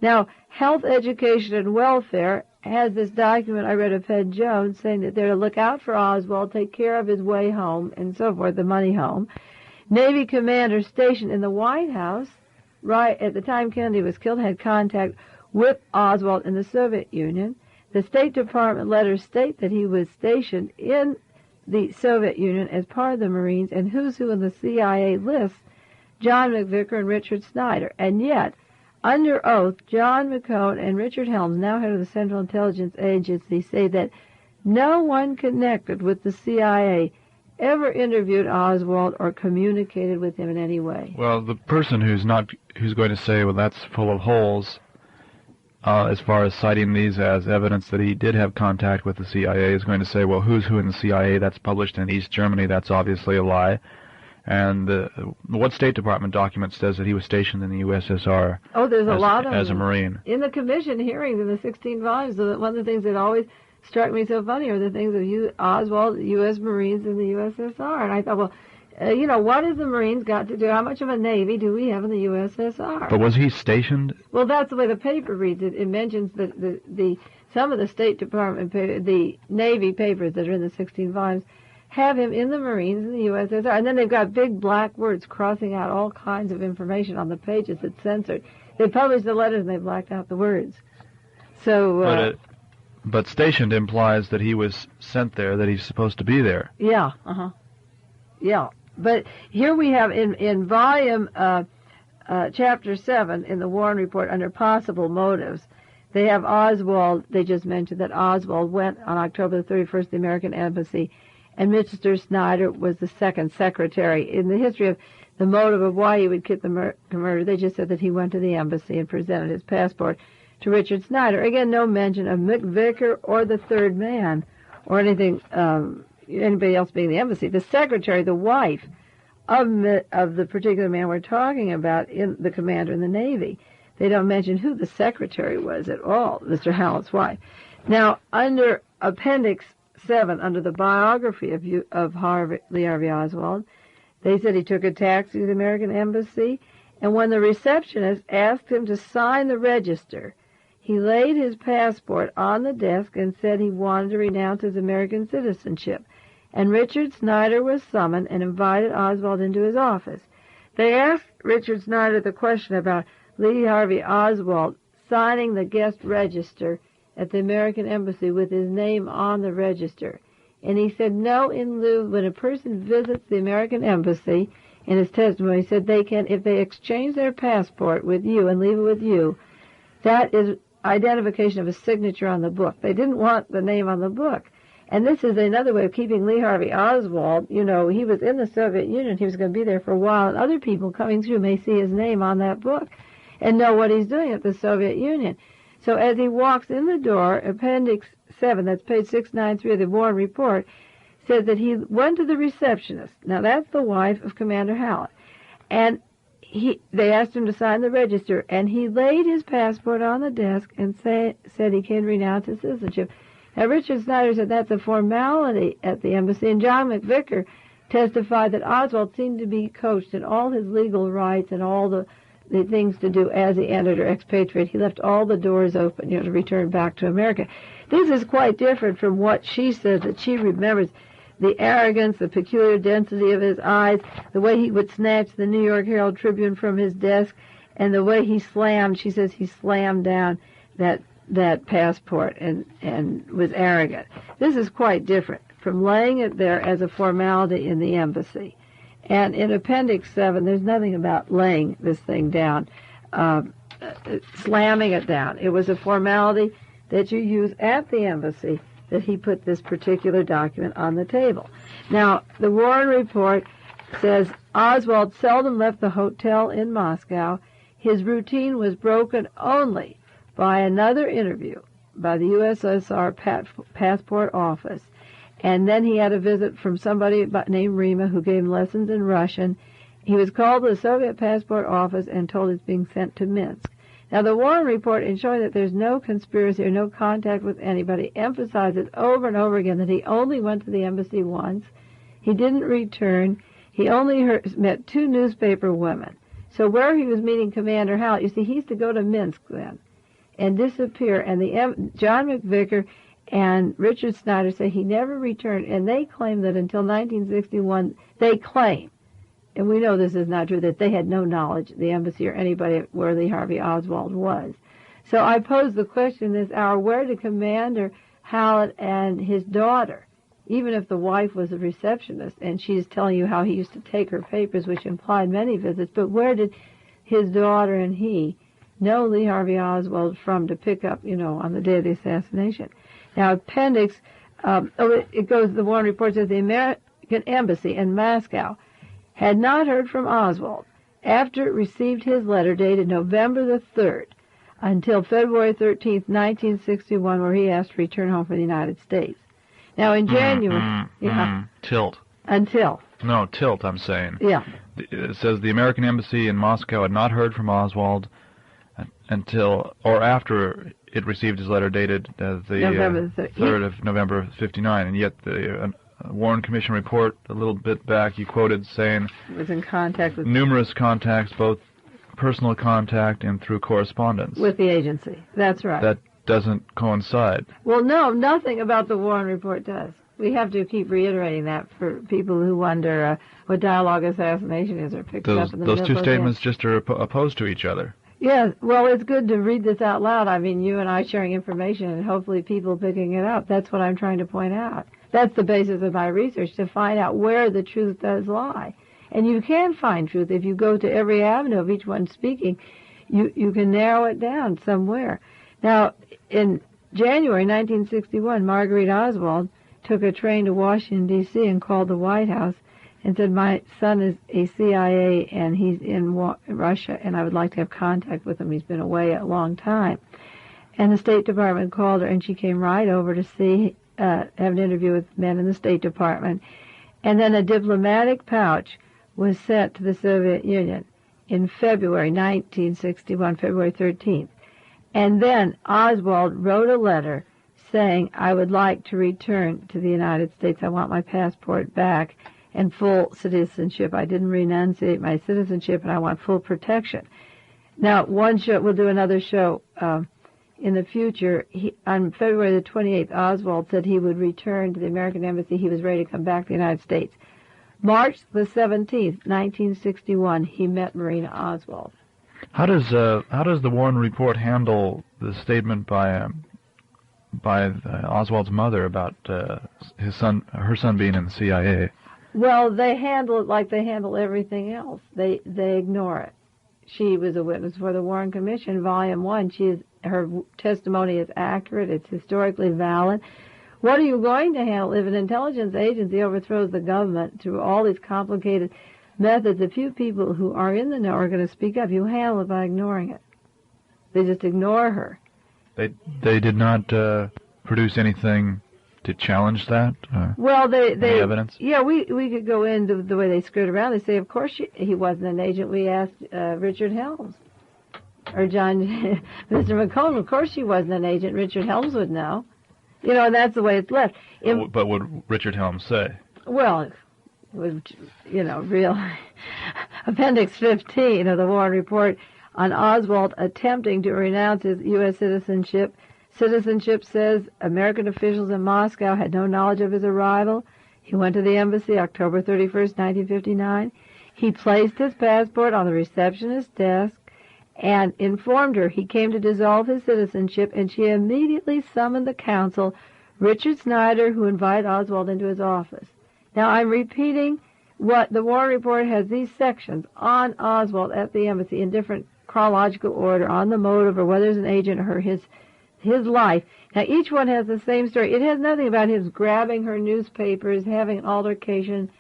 Now, Health, Education, and Welfare has this document I read of Ed Jones saying that they're to look out for Oswald, take care of his way home, and so forth, the money home. Navy commander stationed in the White House, right at the time Kennedy was killed, had contact with Oswald in the Soviet Union. The State Department letters state that he was stationed in the Soviet Union as part of the Marines, and who's who in the CIA lists John McVicker and Richard Snyder. And yet, under oath, John McCone and Richard Helms, now head of the Central Intelligence Agency, say that no one connected with the CIA ever interviewed Oswald or communicated with him in any way. Well, the person who's going to say, well, that's full of holes, as far as citing these as evidence that he did have contact with the CIA, is going to say, well, who's who in the CIA? That's published in East Germany. That's obviously a lie. And what State Department document says that he was stationed in the USSR? Oh, there's a lot of them. As a Marine. In the commission hearings in the 16 volumes, one of the things that always struck me so funny are the things of Oswald, U.S. Marines in the USSR. And I thought, well, what has the Marines got to do? How much of a Navy do we have in the USSR? But was he stationed? Well, that's the way the paper reads it. It mentions some of the State Department, the Navy papers that are in the 16 volumes, have him in the Marines in the USSR. And then they've got big black words crossing out all kinds of information on the pages that's censored. They published the letters and they blacked out the words. So, but stationed implies that he was sent there, that he's supposed to be there. Yeah, yeah. But here we have in volume chapter 7 in the Warren Report, under possible motives, they have Oswald. They just mentioned that Oswald went on October the 31st to the American Embassy, and Mr. Snyder was the second secretary. In the history of the motive of why he would commit the murder, they just said that he went to the embassy and presented his passport to Richard Snyder. Again, no mention of McVicker or the third man or anything, anybody else being the embassy. The secretary, the wife of the particular man we're talking about, in the commander in the Navy. They don't mention who the secretary was at all, Mr. Hallett's wife. Now, under Appendix 7, under the biography of Lee Harvey Oswald, they said he took a taxi to the American Embassy, and when the receptionist asked him to sign the register, he laid his passport on the desk and said he wanted to renounce his American citizenship. And Richard Snyder was summoned and invited Oswald into his office. They asked Richard Snyder the question about Lee Harvey Oswald signing the guest register at the American Embassy with his name on the register. And he said, no, in lieu, when a person visits the American Embassy, in his testimony, he said they can, if they exchange their passport with you and leave it with you, that is identification of a signature on the book. They didn't want the name on the book. And this is another way of keeping Lee Harvey Oswald. You know, he was in the Soviet Union. He was going to be there for a while, and other people coming through may see his name on that book and know what he's doing at the Soviet Union. So as he walks in the door, Appendix 7, that's page 693 of the Warren Report, says that he went to the receptionist. Now, that's the wife of Commander Hallett. And they asked him to sign the register, and he laid his passport on the desk and said he can renounce his citizenship. Now, Richard Snyder said that's a formality at the embassy, and John McVicker testified that Oswald seemed to be coached in all his legal rights and all the things to do as he entered or expatriate. He left all the doors open, to return back to America. This is quite different from what she says, that she remembers the arrogance, the peculiar density of his eyes, the way he would snatch the New York Herald Tribune from his desk, and the way he slammed, she says he slammed down that that passport and was arrogant. This is quite different from laying it there as a formality in the embassy. And in Appendix 7, there's nothing about laying this thing down, slamming it down. It was a formality that you use at the embassy that he put this particular document on the table. Now, the Warren Report says Oswald seldom left the hotel in Moscow. His routine was broken only by another interview by the USSR passport office. And then he had a visit from somebody named Rima who gave him lessons in Russian. He was called to the Soviet passport office and told he's being sent to Minsk. Now, the Warren Report, in showing that there's no conspiracy or no contact with anybody, emphasizes over and over again that he only went to the embassy once. He didn't return. He only met 2 newspaper women. So where he was meeting Commander Howell, you see, he used to go to Minsk then and disappear. And John McVicker and Richard Snyder say he never returned, and they claim that until 1961, they claim, and we know this is not true, that they had no knowledge, the embassy or anybody, where Lee Harvey Oswald was. So I pose the question this hour, where did Commander Howlett and his daughter, even if the wife was a receptionist, and she's telling you how he used to take her papers, which implied many visits, but where did his daughter and he know Lee Harvey Oswald from to pick up, on the day of the assassination? Now, appendix, the Warren Report says the American Embassy in Moscow had not heard from Oswald after it received his letter dated November the 3rd until February 13th, 1961, where he asked to return home from the United States. Now, in January... Tilt. Until. No, tilt, I'm saying. Yeah. It says the American Embassy in Moscow had not heard from Oswald until, or after it received his letter dated the 3rd of November 59, and yet the Warren Commission report a little bit back, you quoted saying was in contact with numerous contacts, both personal contact and through correspondence. With the agency. That's right. That doesn't coincide. Well, no, nothing about the Warren Report does. We have to keep reiterating that for people who wonder what dialogue assassination is or picked up in the Those two middle statements just are opposed to each other. Yes, well, it's good to read this out loud. I mean, you and I sharing information and hopefully people picking it up. That's what I'm trying to point out. That's the basis of my research, to find out where the truth does lie. And you can find truth if you go to every avenue of each one speaking. You can narrow it down somewhere. Now, in January 1961, Marguerite Oswald took a train to Washington, D.C. and called the White House and said, my son is a CIA and he's in Russia and I would like to have contact with him. He's been away a long time. And the State Department called her and she came right over to have an interview with men in the State Department. And then a diplomatic pouch was sent to the Soviet Union in February 1961, February 13th. And then Oswald wrote a letter saying, I would like to return to the United States. I want my passport back and full citizenship. I didn't renunciate my citizenship, and I want full protection. Now, we'll do another show in the future. On February the 28th, Oswald said he would return to the American Embassy. He was ready to come back to the United States. March the 17th, 1961, he met Marina Oswald. How does the Warren Report handle the statement by Oswald's mother about her son being in the CIA? Well, they handle it like they handle everything else. They ignore it. She was a witness for the Warren Commission, Volume 1. Her testimony is accurate. It's historically valid. What are you going to handle if an intelligence agency overthrows the government through all these complicated methods? A few people who are in the know are going to speak up. You handle it by ignoring it. They just ignore her. They did not produce anything to challenge that? Well, they any evidence? Yeah, we could go into the way they skirt around. They say, of course, he wasn't an agent. We asked Richard Helms or Mr. McComb. Of course, she wasn't an agent. Richard Helms would know. And that's the way it's left. But what would Richard Helms say? Well, it was, real. Appendix 15 of the Warren Report on Oswald attempting to renounce his U.S. citizenship. Citizenship says American officials in Moscow had no knowledge of his arrival. He went to the embassy October 31st, 1959. He placed his passport on the receptionist's desk, and informed her he came to dissolve his citizenship, and she immediately summoned the counsel, Richard Snyder, who invited Oswald into his office. Now, I'm repeating what the Warren Report has these sections on Oswald at the embassy in different chronological order, on the motive or whether he's an agent or his life. Now, each one has the same story. It has nothing about his grabbing her newspapers, having an altercation,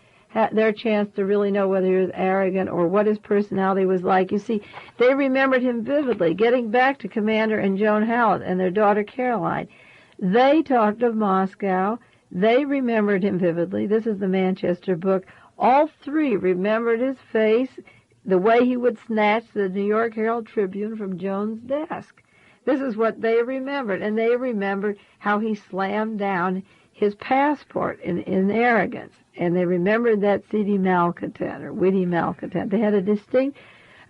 their chance to really know whether he was arrogant or what his personality was like. You see, they remembered him vividly, getting back to Commander and Joan Hallett and their daughter Caroline. They talked of Moscow. They remembered him vividly. This is the Manchester book. All three remembered his face, the way he would snatch the New York Herald Tribune from Joan's desk. This is what they remembered, and they remembered how he slammed down his passport in arrogance, and they remembered that seedy malcontent or witty malcontent. They had a distinct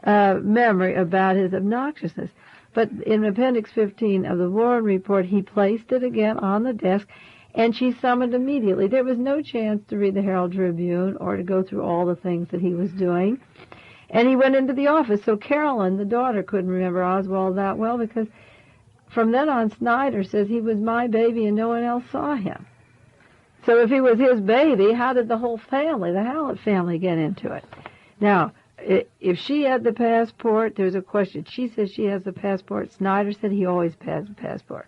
memory about his obnoxiousness. But in Appendix 15 of the Warren Report, he placed it again on the desk, and she summoned immediately. There was no chance to read the Herald Tribune or to go through all the things that he was doing. And he went into the office. So Carolyn, the daughter, couldn't remember Oswald that well because from then on, Snyder says he was my baby and no one else saw him. So if he was his baby, how did the whole family, the Hallett family, get into it? Now, if she had the passport, there's a question. She says she has the passport. Snyder said he always has the passport.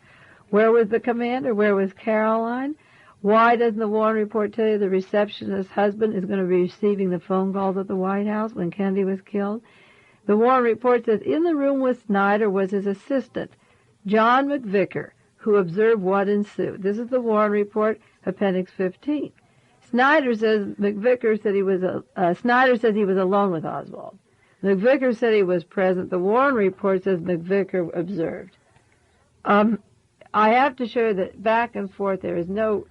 Where was the commander? Where was Caroline? Why doesn't the Warren Report tell you the receptionist's husband is going to be receiving the phone calls at the White House when Kennedy was killed? The Warren Report says in the room with Snyder was his assistant, John McVicker, who observed what ensued. This is the Warren Report, Appendix 15. Snyder says McVicker said he was Snyder says he was alone with Oswald. McVicker said he was present. The Warren Report says McVicker observed. I have to show that back and forth there is no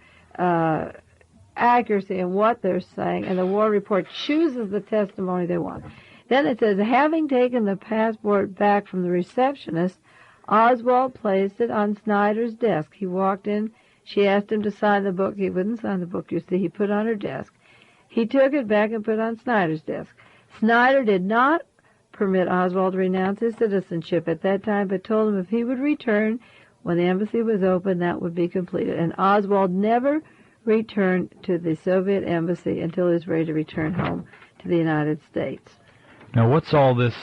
accuracy in what they're saying, and the Warren Report chooses the testimony they want. Then it says, having taken the passport back from the receptionist, Oswald placed it on Snyder's desk. He walked in. She asked him to sign the book. He wouldn't sign the book, you see. He put it on her desk. He took it back and put it on Snyder's desk. Snyder did not permit Oswald to renounce his citizenship at that time, but told him if he would return when the embassy was open, that would be completed. And Oswald never returned to the Soviet embassy until he was ready to return home to the United States. Now, what's all this...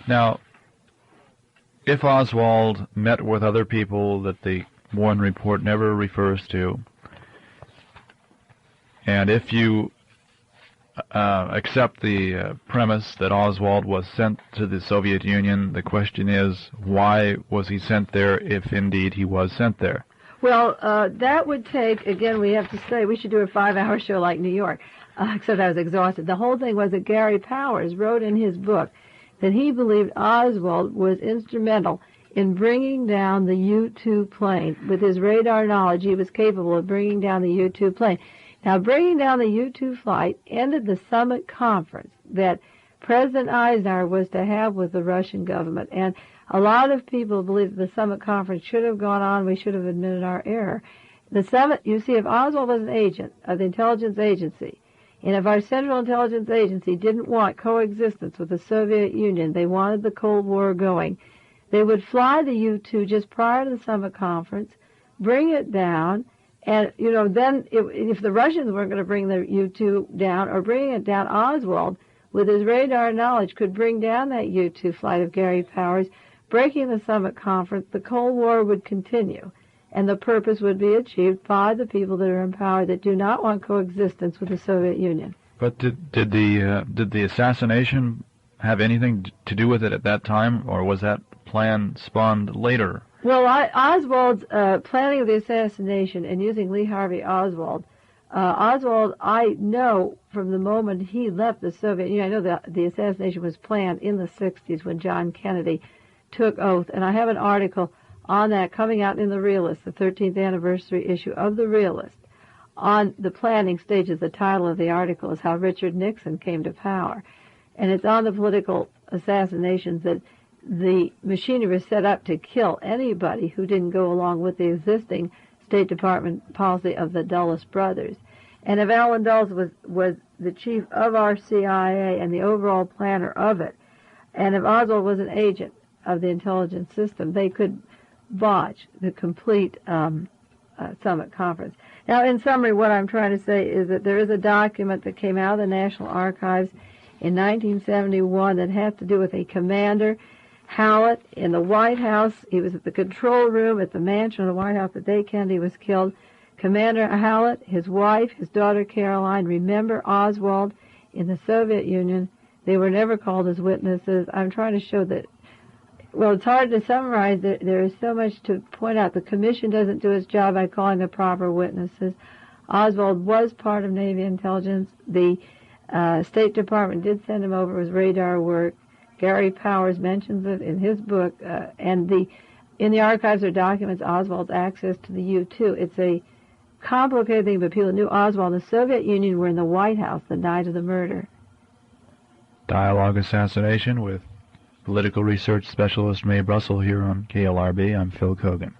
Now, if Oswald met with other people that the Warren Report never refers to, and if you accept the premise that Oswald was sent to the Soviet Union, the question is, why was he sent there if indeed he was sent there? Well, that would take, again, we have to say, we should do a 5-hour show like New York, except I was exhausted. The whole thing was that Gary Powers wrote in his book that he believed Oswald was instrumental in bringing down the U-2 plane. With his radar knowledge, he was capable of bringing down the U-2 plane. Now, bringing down the U-2 flight ended the summit conference that President Eisenhower was to have with the Russian government. And a lot of people believe the summit conference should have gone on. We should have admitted our error. The summit, you see, if Oswald was an agent of the intelligence agency, and if our Central Intelligence Agency didn't want coexistence with the Soviet Union, they wanted the Cold War going, they would fly the U-2 just prior to the summit conference, bring it down, and, you know, then if the Russians weren't going to bring the U-2 down or bring it down, Oswald, with his radar knowledge, could bring down that U-2 flight of Gary Powers, breaking the summit conference. The Cold War would continue, and the purpose would be achieved by the people that are in power that do not want coexistence with the Soviet Union. But did the assassination have anything to do with it at that time, or was that plan spawned later? Well, Oswald's planning of the assassination and using Lee Harvey Oswald, I know from the moment he left the Soviet Union, I know the assassination was planned in the 60s when John Kennedy took oath, and I have an article on that coming out in The Realist, the 13th anniversary issue of The Realist. On the planning stages, the title of the article is How Richard Nixon Came to Power. And it's on the political assassinations that the machinery was set up to kill anybody who didn't go along with the existing State Department policy of the Dulles brothers. And if Allen Dulles was the chief of our CIA and the overall planner of it, And if Oswald was an agent of the intelligence system, they could botch the complete summit conference. Now, in summary, what I'm trying to say is that there is a document that came out of the National Archives in 1971 that has to do with a commander, Hallett, in the White House. He was at the control room at the mansion of the White House the day Kennedy was killed. Commander Hallett, his wife, his daughter Caroline, remember Oswald in the Soviet Union. They were never called as witnesses. I'm trying to show that, well, it's hard to summarize. There is so much to point out. The commission doesn't do its job by calling the proper witnesses. Oswald was part of Navy intelligence. The State Department did send him over his radar work. Gary Powers mentions it in his book. And in the archives are documents Oswald's access to the U-2. It's a complicated thing, but people knew Oswald and the Soviet Union were in the White House the night of the murder. Dialogue Assassination with political research specialist Mae Brussell here on KLRB. I'm Phil Kogan.